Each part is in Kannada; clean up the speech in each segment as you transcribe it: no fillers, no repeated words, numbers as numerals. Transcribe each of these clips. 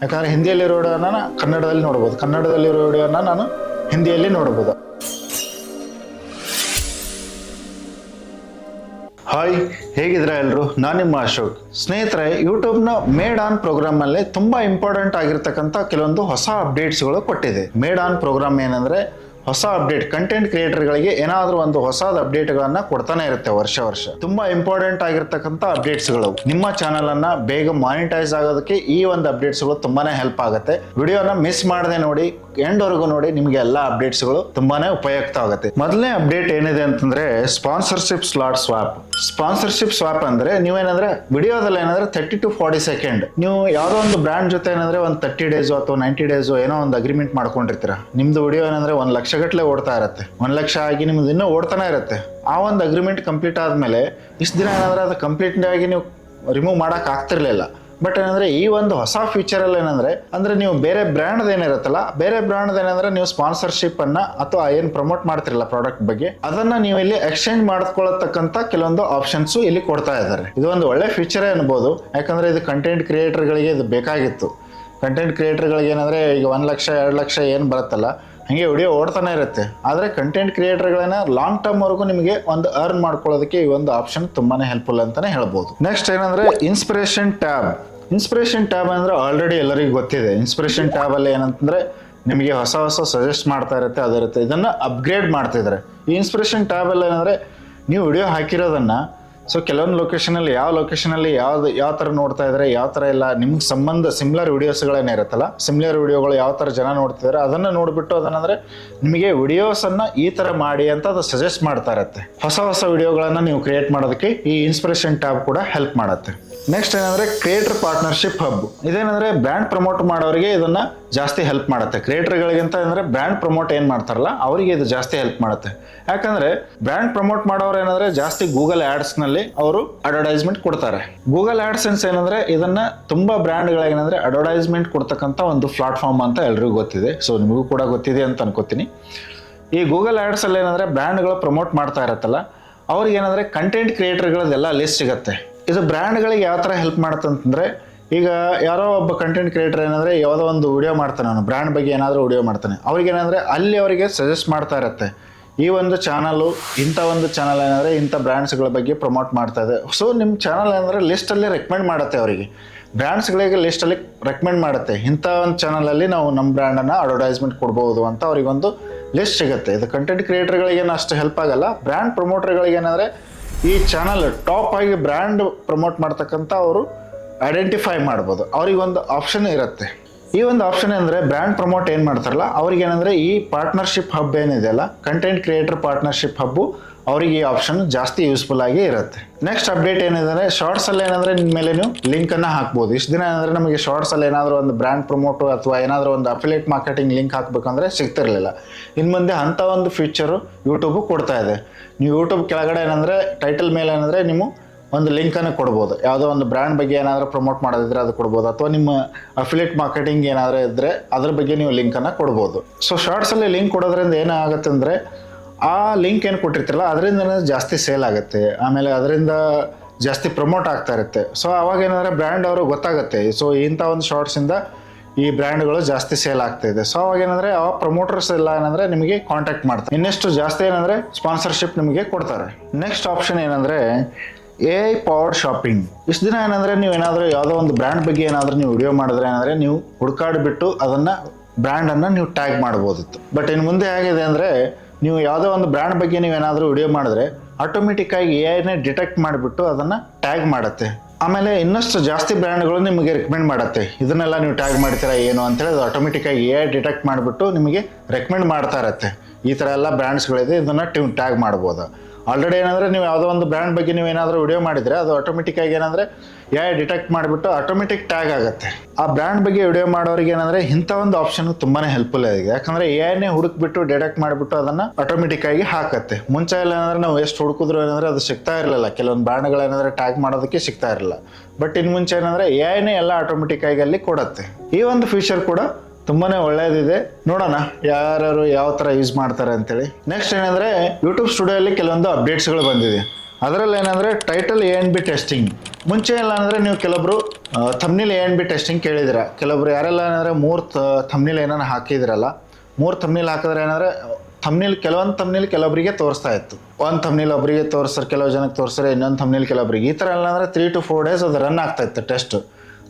ಯಾಕಂದರೆ ಹಿಂದಿಯಲ್ಲಿರೋ ವಿಡಿಯೋನ ಕನ್ನಡದಲ್ಲಿ ನೋಡ್ಬೋದು, ಕನ್ನಡದಲ್ಲಿರೋ ವಿಡಿಯೋನ ನಾನು ಹಿಂದಿಯಲ್ಲಿ ನೋಡ್ಬೋದು. ಹಾಯ್, ಹೇಗಿದ್ರೆ ಎಲ್ಲರೂ? ನಾನು ನಿಮ್ಮ ಅಶೋಕ್. ಸ್ನೇಹಿತರೆ, ಯೂಟ್ಯೂಬ್ನ ಮೇಡ್ ಆನ್ ಪ್ರೋಗ್ರಾಮಲ್ಲಿ ತುಂಬ ಇಂಪಾರ್ಟೆಂಟ್ ಆಗಿರ್ತಕ್ಕಂಥ ಕೆಲವೊಂದು ಹೊಸ ಅಪ್ಡೇಟ್ಸ್ಗಳು ಕೊಟ್ಟಿದೆ. ಮೇಡ್ ಆನ್ ಪ್ರೋಗ್ರಾಮ್ ಏನಂದರೆ ಹೊಸ ಅಪ್ಡೇಟ್, ಕಂಟೆಂಟ್ ಕ್ರಿಯೇಟರ್ಗಳಿಗೆ ಏನಾದರೂ ಒಂದು ಹೊಸದ ಅಪ್ಡೇಟ್ಗಳನ್ನು ಕೊಡ್ತಾನೆ ಇರುತ್ತೆ ವರ್ಷ. ತುಂಬಾ ಇಂಪಾರ್ಟೆಂಟ್ ಆಗಿರ್ತಕ್ಕಂಥ ಅಪ್ಡೇಟ್ಸ್ಗಳು. ನಿಮ್ಮ ಚಾನಲನ್ನು ಬೇಗ ಮಾನಿಟೈಸ್ ಆಗೋದಕ್ಕೆ ಈ ಒಂದು ಅಪ್ಡೇಟ್ಸ್ಗಳು ತುಂಬಾನೇ ಹೆಲ್ಪ್ ಆಗುತ್ತೆ. ವಿಡಿಯೋನ ಮಿಸ್ ಮಾಡದೆ ನೋಡಿ, ಎಂಡ್ವರೆಗೂ ನೋಡಿ, ನಿಮಗೆ ಎಲ್ಲ ಅಪ್ಡೇಟ್ಸ್ಗಳು ತುಂಬಾನೇ ಉಪಯುಕ್ತ ಆಗುತ್ತೆ. ಮೊದಲನೇ ಅಪ್ಡೇಟ್ ಏನಿದೆ ಅಂತಂದ್ರೆ sponsorship slot swap. Sponsorship swap ಅಂದ್ರೆ ನೀವೇನಂದ್ರೆ ವಿಡಿಯೋದಲ್ಲಿ ಏನಂದ್ರೆ 30 to 40 ಸೆಕೆಂಡ್ ನೀವು ಯಾವುದೋ ಒಂದು ಬ್ರ್ಯಾಂಡ್ ಜೊತೆ ಏನಂದ್ರೆ ಒಂದು 30 ಡೇಸ್ ಅಥವಾ 90 ಡೇಸ್ ಏನೋ ಒಂದು ಅಗ್ರಿಮೆಂಟ್ ಮಾಡ್ಕೊಂಡಿರ್ತೀರ. ನಿಮ್ದು ವಿಡಿಯೋ ಏನಂದ್ರೆ 1 ಲಕ್ಷ ಗಟ್ಟಲೆ ಓಡ್ತಾ ಇರುತ್ತೆ, 1 ಲಕ್ಷ ಆಗಿ ನಿಮ್ದು ಇನ್ನೂ ಓಡ್ತಾನೆ ಇರುತ್ತೆ. ಆ ಒಂದು ಅಗ್ರಿಮೆಂಟ್ ಕಂಪ್ಲೀಟ್ ಆದ್ಮೇಲೆ ಇಷ್ಟು ದಿನ ಏನಂದ್ರೆ ಅದು ಕಂಪ್ಲೀಟ್ ಆಗಿ ನೀವು ರಿಮೂವ್ ಮಾಡಕ್ ಆಗ್ತಿರ್ಲಿಲ್ಲ. ಬಟ್ ಏನಂದ್ರೆ ಈ ಒಂದು ಹೊಸ ಫೀಚರಲ್ಲಿ ಏನಂದ್ರೆ ನೀವು ಬೇರೆ ಬ್ರ್ಯಾಂಡ್ ಏನಿರುತ್ತಲ್ಲ, ಬೇರೆ ಬ್ರ್ಯಾಂಡ್ ಏನಂದ್ರೆ ನೀವು ಸ್ಪಾನ್ಸರ್ಶಿಪ್ ಅನ್ನ ಅಥವಾ ಏನು ಪ್ರಮೋಟ್ ಮಾಡ್ತಿರಲ್ಲ ಪ್ರಾಡಕ್ಟ್ ಬಗ್ಗೆ, ಅದನ್ನ ನೀವು ಇಲ್ಲಿ ಎಕ್ಸ್ಚೇಂಜ್ ಮಾಡ್ಕೊಳ್ಳತಕ್ಕಂತ ಕೆಲವೊಂದು ಆಪ್ಷನ್ಸ್ ಇಲ್ಲಿ ಕೊಡ್ತಾ ಇದ್ದಾರೆ. ಇದು ಒಂದು ಒಳ್ಳೆ ಫೀಚರೇ ಅನ್ಬೋದು, ಯಾಕಂದ್ರೆ ಇದು ಕಂಟೆಂಟ್ ಕ್ರಿಯೇಟರ್ಗಳಿಗೆ ಇದು ಬೇಕಾಗಿತ್ತು. ಕಂಟೆಂಟ್ ಕ್ರಿಯೇಟರ್ಗಳಿಗೆ ಏನಂದ್ರೆ ಈಗ 1 ಲಕ್ಷ 2 ಲಕ್ಷ ಏನು ಬರುತ್ತಲ್ಲ, ಹಂಗೆ ವಿಡಿಯೋ ಓಡ್ತಾನೆ ಇರುತ್ತೆ. ಆದರೆ ಕಂಟೆಂಟ್ ಕ್ರಿಯೇಟರ್ಗಳನ್ನ ಲಾಂಗ್ ಟರ್ಮ್ ವರೆಗೂ ನಿಮಗೆ ಒಂದು ಅರ್ನ್ ಮಾಡ್ಕೊಳ್ಳೋದಕ್ಕೆ ಈ ಒಂದು ಆಪ್ಷನ್ ತುಂಬಾನೇ ಹೆಲ್ಪ್ಫುಲ್ ಅಂತಾನೆ ಹೇಳ್ಬೋದು. ನೆಕ್ಸ್ಟ್ ಏನಂದ್ರೆ ಇನ್ಸ್ಪಿರೇಷನ್ ಟ್ಯಾಬ್. ಇನ್ಸ್ಪಿರೇಷನ್ ಟ್ಯಾಬ್ ಅಂದ್ರೆ ಆಲ್ರೆಡಿ ಎಲ್ಲರಿಗೂ ಗೊತ್ತಿದೆ. ಇನ್ಸ್ಪಿರೇಷನ್ ಟ್ಯಾಬ್ ಅಲ್ಲಿ ಏನಂತಂದ್ರೆ ನಿಮಗೆ ಹೊಸ ಸಜೆಸ್ಟ್ ಮಾಡ್ತಾ ಇರುತ್ತೆ, ಅದಿರುತ್ತೆ. ಇದನ್ನ ಅಪ್ಗ್ರೇಡ್ ಮಾಡ್ತಿದ್ದಾರೆ. ಈ ಇನ್ಸ್ಪಿರೇಷನ್ ಟ್ಯಾಬ್ ಅಲ್ಲಿ ಏನಂದ್ರೆ ನೀವು ವಿಡಿಯೋ ಹಾಕಿರೋದನ್ನ ಕೆಲವೊಂದು ಲೊಕೇಶನಲ್ಲಿ ಯಾವ ಥರ ನೋಡ್ತಾ ಇದ್ದಾರೆ, ಯಾವ ಥರ ಇಲ್ಲ, ನಿಮ್ಗೆ ಸಂಬಂಧ ಸಿಮಿಲರ್ ವಿಡಿಯೋಸ್ಗಳೇನೇ ಇರುತ್ತಲ್ಲ, ಸಿಮಿಲರ್ ವಿಡಿಯೋಗಳು ಯಾವ ಥರ ಜನ ನೋಡ್ತಿದ್ದಾರೆ ಅದನ್ನು ನೋಡಿಬಿಟ್ಟು ಅದನ್ನಂದ್ರೆ ನಿಮಗೆ ವಿಡಿಯೋಸನ್ನು ಈ ಥರ ಮಾಡಿ ಅಂತ ಅದು ಸಜೆಸ್ಟ್ ಮಾಡ್ತಾ ಇರುತ್ತೆ. ಹೊಸ ವಿಡಿಯೋಗಳನ್ನು ನೀವು ಕ್ರಿಯೇಟ್ ಮಾಡೋದಕ್ಕೆ ಈ ಇನ್ಸ್ಪಿರೇಷನ್ ಟ್ಯಾಬ್ ಕೂಡ ಹೆಲ್ಪ್ ಮಾಡುತ್ತೆ. ನೆಕ್ಸ್ಟ್ ಏನಂದ್ರೆ ಕ್ರಿಯೇಟರ್ ಪಾರ್ಟ್ನರ್ಶಿಪ್ ಹಬ್. ಇದೇನಂದ್ರೆ ಬ್ರ್ಯಾಂಡ್ ಪ್ರಮೋಟ್ ಮಾಡೋರಿಗೆ ಇದನ್ನ ಜಾಸ್ತಿ ಹೆಲ್ಪ್ ಮಾಡುತ್ತೆ. ಕ್ರಿಯೇಟರ್ಗಳಿಗಿಂತ ಅಂದ್ರೆ ಬ್ರ್ಯಾಂಡ್ ಪ್ರಮೋಟ್ ಏನ್ ಮಾಡ್ತಾರಲ್ಲ ಅವರಿಗೆ ಇದು ಜಾಸ್ತಿ ಹೆಲ್ಪ್ ಮಾಡುತ್ತೆ. ಯಾಕಂದ್ರೆ ಬ್ರ್ಯಾಂಡ್ ಪ್ರಮೋಟ್ ಮಾಡೋರು ಏನಂದ್ರೆ ಜಾಸ್ತಿ ಗೂಗಲ್ ಆಡ್ಸ್ ನಲ್ಲಿ ಅವರು ಅಡ್ವರ್ಟೈಸ್ಮೆಂಟ್ ಕೊಡ್ತಾರೆ. ಗೂಗಲ್ ಆಡ್ಸೆನ್ಸ್ ಏನಂದ್ರೆ ಇದನ್ನ ತುಂಬಾ ಬ್ರ್ಯಾಂಡ್ಗಳೇನಂದ್ರೆ ಅಡ್ವರ್ಟೈಸ್ಮೆಂಟ್ ಕೊಡ್ತಕ್ಕಂಥ ಒಂದು ಪ್ಲಾಟ್ಫಾರ್ಮ್ ಅಂತ ಎಲ್ರಿಗೂ ಗೊತ್ತಿದೆ. ನಿಮಗೂ ಕೂಡ ಗೊತ್ತಿದೆ ಅಂತ ಅನ್ಕೋತೀನಿ. ಈ ಗೂಗಲ್ ಆಡ್ಸ್ ಅಲ್ಲಿ ಏನಂದ್ರೆ ಬ್ರ್ಯಾಂಡ್ಗಳು ಪ್ರಮೋಟ್ ಮಾಡ್ತಾ ಇರತ್ತಲ್ಲ, ಅವ್ರಿಗೆ ಏನಂದ್ರೆ ಕಂಟೆಂಟ್ ಕ್ರಿಯೇಟರ್ಗಳದೆಲ್ಲ ಲಿಸ್ಟ್ ಸಿಗುತ್ತೆ. ಇದು ಬ್ರ್ಯಾಂಡ್ಗಳಿಗೆ ಯಾವ ಥರ ಹೆಲ್ಪ್ ಮಾಡುತ್ತೆ ಅಂತಂದರೆ, ಈಗ ಯಾರೋ ಒಬ್ಬ ಕಂಟೆಂಟ್ ಕ್ರಿಯೇಟರ್ ಏನಂದರೆ ಯಾವುದೋ ಒಂದು ವಿಡಿಯೋ ಮಾಡ್ತಾನೆ, ಅವನು ಬ್ರ್ಯಾಂಡ್ ಬಗ್ಗೆ ಏನಾದರೂ ವಿಡಿಯೋ ಮಾಡ್ತಾನೆ, ಅವ್ರಿಗೇನಂದರೆ ಅಲ್ಲಿ ಅವರಿಗೆ ಸಜೆಸ್ಟ್ ಮಾಡ್ತಾ ಇರುತ್ತೆ, ಈ ಒಂದು ಚಾನಲು ಇಂಥ ಒಂದು ಚಾನಲ್ ಏನಂದರೆ ಇಂಥ ಬ್ರ್ಯಾಂಡ್ಸ್ಗಳ ಬಗ್ಗೆ ಪ್ರಮೋಟ್ ಮಾಡ್ತಾ ಇದೆ. ನಿಮ್ಮ ಚಾನಲ್ ಏನಂದರೆ ಲಿಸ್ಟಲ್ಲಿ ರೆಕಮೆಂಡ್ ಮಾಡುತ್ತೆ. ಅವರಿಗೆ ಬ್ರ್ಯಾಂಡ್ಸ್ಗಳಿಗೆ ಲಿಸ್ಟಲ್ಲಿ ರೆಕಮೆಂಡ್ ಮಾಡುತ್ತೆ, ಇಂಥ ಒಂದು ಚಾನಲಲ್ಲಿ ನಾವು ನಮ್ಮ ಬ್ರ್ಯಾಂಡನ್ನು ಅಡ್ವರ್ಟೈಸ್ಮೆಂಟ್ ಕೊಡ್ಬೋದು ಅಂತ ಅವರಿಗೊಂದು ಲಿಸ್ಟ್ ಸಿಗುತ್ತೆ. ಇದು ಕಂಟೆಂಟ್ ಕ್ರಿಯೇಟರ್ಗಳಿಗೇನು ಅಷ್ಟು ಹೆಲ್ಪ್ ಆಗಲ್ಲ. ಬ್ರ್ಯಾಂಡ್ ಪ್ರಮೋಟರ್ಗಳಿಗೇನಂದರೆ ಈ ಚಾನಲ್ ಟಾಪ್ ಆಗಿ ಬ್ರ್ಯಾಂಡ್ ಪ್ರಮೋಟ್ ಮಾಡ್ತಕ್ಕಂಥ ಅವರು ಐಡೆಂಟಿಫೈ ಮಾಡ್ಬೋದು. ಅವ್ರಿಗೊಂದು ಆಪ್ಷನ್ ಇರುತ್ತೆ. ಈ ಒಂದು ಆಪ್ಷನ್ ಅಂದರೆ ಬ್ರ್ಯಾಂಡ್ ಪ್ರಮೋಟ್ ಏನು ಮಾಡ್ತಾರಲ್ಲ ಅವ್ರಿಗೇನಂದರೆ ಈ ಪಾರ್ಟ್ನರ್ಶಿಪ್ ಹಬ್ ಏನಿದೆಯಲ್ಲ, ಕಂಟೆಂಟ್ ಕ್ರಿಯೇಟರ್ ಪಾರ್ಟ್ನರ್ಶಿಪ್ ಹಬ್ಬು, ಅವ್ರಿಗೆ ಈ ಆಪ್ಷನ್ ಜಾಸ್ತಿ ಯೂಸ್ಫುಲ್ ಆಗಿ ಇರುತ್ತೆ. ನೆಕ್ಸ್ಟ್ ಅಪ್ಡೇಟ್ ಏನಿದೆ, ಶಾರ್ಟ್ಸ್ ಅಲ್ಲಿ ಏನಂದ್ರೆ ನಿಮ್ಮ ಮೇಲೆ ನೀವು ಲಿಂಕ್ ಅನ್ನ ಹಾಕ್ಬೋದು. ಇಷ್ಟು ದಿನ ಏನಂದ್ರೆ ನಮಗೆ ಶಾರ್ಟ್ಸ್ ಅಲ್ಲಿ ಏನಾದರೂ ಒಂದು ಬ್ರ್ಯಾಂಡ್ ಪ್ರಮೋಟು ಅಥವಾ ಏನಾದರೂ ಒಂದು ಅಫಿಲಿಯೇಟ್ ಮಾರ್ಕೆಟಿಂಗ್ ಲಿಂಕ್ ಹಾಕ್ಬೇಕಂದ್ರೆ ಸಿಗ್ತಿರ್ಲಿಲ್ಲ. ಇನ್ನು ಮುಂದೆ ಅಂಥ ಒಂದು ಫೀಚರು ಯೂಟ್ಯೂಬ್ ಕೊಡ್ತಾ ಇದೆ. ನೀವು ಯೂಟ್ಯೂಬ್ ಕೆಳಗಡೆ ಏನಂದ್ರೆ ಟೈಟಲ್ ಮೇಲೆ ಏನಂದ್ರೆ ನೀವು ಒಂದು ಲಿಂಕನ್ನು ಕೊಡ್ಬೋದು. ಯಾವುದೋ ಒಂದು ಬ್ರ್ಯಾಂಡ್ ಬಗ್ಗೆ ಏನಾದರೂ ಪ್ರಮೋಟ್ ಮಾಡೋದಿದ್ರೆ ಅದು ಕೊಡ್ಬೋದು, ಅಥವಾ ನಿಮ್ಮ ಅಫಿಲಿಯೇಟ್ ಮಾರ್ಕೆಟಿಂಗ್ ಏನಾದರೂ ಇದ್ದರೆ ಅದ್ರ ಬಗ್ಗೆ ನೀವು ಲಿಂಕನ್ನು ಕೊಡ್ಬೋದು. ಶಾರ್ಟ್ಸಲ್ಲಿ ಲಿಂಕ್ ಕೊಡೋದ್ರಿಂದ ಏನಾಗುತ್ತೆ ಅಂದರೆ ಆ ಲಿಂಕ್ ಏನು ಕೊಟ್ಟಿರ್ತಿರಲ್ಲ ಅದರಿಂದ ಜಾಸ್ತಿ ಸೇಲ್ ಆಗುತ್ತೆ, ಆಮೇಲೆ ಅದರಿಂದ ಜಾಸ್ತಿ ಪ್ರಮೋಟ್ ಆಗ್ತಾ ಇರುತ್ತೆ. ಅವಾಗ ಏನಂದರೆ ಬ್ರ್ಯಾಂಡ್ ಅವರು ಗೊತ್ತಾಗುತ್ತೆ, ಇಂಥ ಒಂದು ಶಾರ್ಟ್ಸಿಂದ ಈ ಬ್ರ್ಯಾಂಡ್ಗಳು ಜಾಸ್ತಿ ಸೇಲ್ ಆಗ್ತಾ ಇದೆ. ಅವಾಗ ಏನಂದರೆ ಆ ಪ್ರಮೋಟರ್ಸ್ ಎಲ್ಲ ಏನಂದರೆ ನಿಮಗೆ ಕಾಂಟ್ಯಾಕ್ಟ್ ಮಾಡ್ತಾರೆ, ಇನ್ನೆಷ್ಟು ಜಾಸ್ತಿ ಏನಂದರೆ ಸ್ಪಾನ್ಸರ್ಶಿಪ್ ನಿಮಗೆ ಕೊಡ್ತಾರೆ. ನೆಕ್ಸ್ಟ್ ಆಪ್ಷನ್ ಏನಂದರೆ AI ಪವರ್ಡ್ ಶಾಪಿಂಗ್. ಇಷ್ಟು ದಿನ ಏನಂದರೆ ನೀವು ಏನಾದರೂ ಯಾವುದೋ ಒಂದು ಬ್ರ್ಯಾಂಡ್ ಬಗ್ಗೆ ಏನಾದರೂ ನೀವು ವಿಡಿಯೋ ಮಾಡಿದ್ರೆ ಏನಂದರೆ ನೀವು ಹುಡುಕಾಡಿಬಿಟ್ಟು ಅದನ್ನು ಬ್ರ್ಯಾಂಡನ್ನು ನೀವು ಟ್ಯಾಗ್ ಮಾಡ್ಬೋದಿತ್ತು. ಬಟ್ ಇನ್ನು ಮುಂದೆ ಹೇಗಿದೆ ಅಂದರೆ ನೀವು ಯಾವುದೋ ಒಂದು ಬ್ರ್ಯಾಂಡ್ ಬಗ್ಗೆ ನೀವೇನಾದರೂ ವಿಡಿಯೋ ಮಾಡಿದ್ರೆ ಆಟೋಮೆಟಿಕ್ ಆಗಿ AI ಡಿಟೆಕ್ಟ್ ಮಾಡಿಬಿಟ್ಟು ಅದನ್ನು ಟ್ಯಾಗ್ ಮಾಡುತ್ತೆ. ಆಮೇಲೆ ಇನ್ನಷ್ಟು ಜಾಸ್ತಿ ಬ್ರ್ಯಾಂಡ್ಗಳು ನಿಮಗೆ ರೆಕಮೆಂಡ್ ಮಾಡುತ್ತೆ, ಇದನ್ನೆಲ್ಲ ನೀವು ಟ್ಯಾಗ್ ಮಾಡ್ತೀರಾ ಏನು ಅಂತೇಳಿ ಅದು ಆಟೋಮೆಟಿಕ್ ಆಗಿ AI ಡಿಟೆಕ್ಟ್ ಮಾಡಿಬಿಟ್ಟು ನಿಮಗೆ ರೆಕಮೆಂಡ್ ಮಾಡ್ತಾ ಇರುತ್ತೆ. ಈ ಥರ ಎಲ್ಲ ಬ್ರ್ಯಾಂಡ್ಸ್ಗಳಿದೆ, ಇದನ್ನು ಟ್ಯಾಗ್ ಮಾಡ್ಬೋದು. ಆಲ್ರೆಡಿ ಏನಂದರೆ ನೀವು ಯಾವುದೋ ಒಂದು ಬ್ರ್ಯಾಂಡ್ ಬಗ್ಗೆ ನೀವು ಏನಾದರೂ ವಿಡಿಯೋ ಮಾಡಿದರೆ ಅದು ಆಟೋಮೆಟಿಕ್ ಆಗಿ ಏನಂದರೆ AI ಡಿಟೆಕ್ಟ್ ಮಾಡಿಬಿಟ್ಟು ಆಟೋಮೆಟಿಕ್ ಟ್ಯಾಗ್ ಆಗುತ್ತೆ. ಆ ಬ್ರ್ಯಾಂಡ್ ಬಗ್ಗೆ ವಿಡಿಯೋ ಮಾಡೋರಿಗೆ ಏನಂದರೆ ಇಂಥ ಒಂದು ಆಪ್ಷನ್ ತುಂಬಾ ಹೆಲ್ಪ್ಫುಲ್ ಆಗಿದೆ. ಯಾಕಂದರೆ AI ಹುಡುಕ್ಬಿಟ್ಟು ಡಿಟೆಕ್ಟ್ ಮಾಡಿಬಿಟ್ಟು ಅದನ್ನು ಆಟೋಮೆಟಿಕ್ ಆಗಿ ಹಾಕತ್ತೆ. ಮುಂಚೆ ಎಲ್ಲ ಏನಂದರೆ ನಾವು ಎಷ್ಟು ಹುಡುಕಿದ್ರು ಏನಂದರೆ ಅದು ಸಿಗ್ತಾ ಇರಲಿಲ್ಲ, ಕೆಲವೊಂದು ಬ್ರ್ಯಾಂಡ್ಗಳೇನಾದರೆ ಟ್ಯಾಗ್ ಮಾಡೋದಕ್ಕೆ ಸಿಗ್ತಾ ಇರಲಿಲ್ಲ. ಬಟ್ ಇನ್ನು ಮುಂಚೆ ಏನಂದರೆ AI ಎಲ್ಲ ಆಟೋಮೆಟಿಕ್ ಆಗಿ ಅಲ್ಲಿ ಕೊಡುತ್ತೆ. ಈ ಒಂದು ಫೀಚರ್ ಕೂಡ ತುಂಬಾನೇ ಒಳ್ಳೇದಿದೆ. ನೋಡೋಣ ಯಾರ್ಯಾರು ಯಾವ ಥರ ಯೂಸ್ ಮಾಡ್ತಾರೆ ಅಂತೇಳಿ. ನೆಕ್ಸ್ಟ್ ಏನಂದರೆ ಯೂಟ್ಯೂಬ್ ಸ್ಟುಡಿಯೋ ಅಲ್ಲಿ ಕೆಲವೊಂದು ಅಪ್ಡೇಟ್ಸ್ಗಳು ಬಂದಿದೆ. ಅದರಲ್ಲಿ ಏನಂದರೆ ಟೈಟಲ್ A&B ಟೆಸ್ಟಿಂಗ್. ಮುಂಚೆ ಇಲ್ಲ ಅಂದರೆ ನೀವು ಕೆಲವೊಬ್ರು ಥಂಬ್ನೇಲ್ A&B ಟೆಸ್ಟಿಂಗ್ ಕೇಳಿದಿರ. ಕೆಲವೊಬ್ರು ಯಾರೆಲ್ಲ ಏನಂದರೆ 3 ಥಂಬ್ನೇಲ್ ಏನಾರು ಹಾಕಿದಿರಲ್ಲ, 3 ಥಂಬ್ನೇಲ್ ಹಾಕಿದ್ರೆ ಏನಂದರೆ ಕೆಲವೊಂದು ಥಂಬ್ನೇಲ್ ಕೆಲವೊಬ್ಬರಿಗೆ ತೋರಿಸ್ತಾ ಇತ್ತು. ಒಂದು ಥಂಬ್ನೇಲ್ ಒಬ್ಬರಿಗೆ ತೋರಿಸ್ತಾರೆ, ಕೆಲವು ಜನಕ್ಕೆ ತೋರಿಸ್ತಾರೆ, ಇನ್ನೊಂದು ಥಂಬ್ನೇಲ್ ಕೆಲವೊಬ್ಬರಿಗೆ. ಈ ಥರ ಎಲ್ಲ ಅಂದರೆ 3 to 4 days ಅದು ರನ್ ಆಗ್ತಾ ಇತ್ತು ಟೆಸ್ಟ್.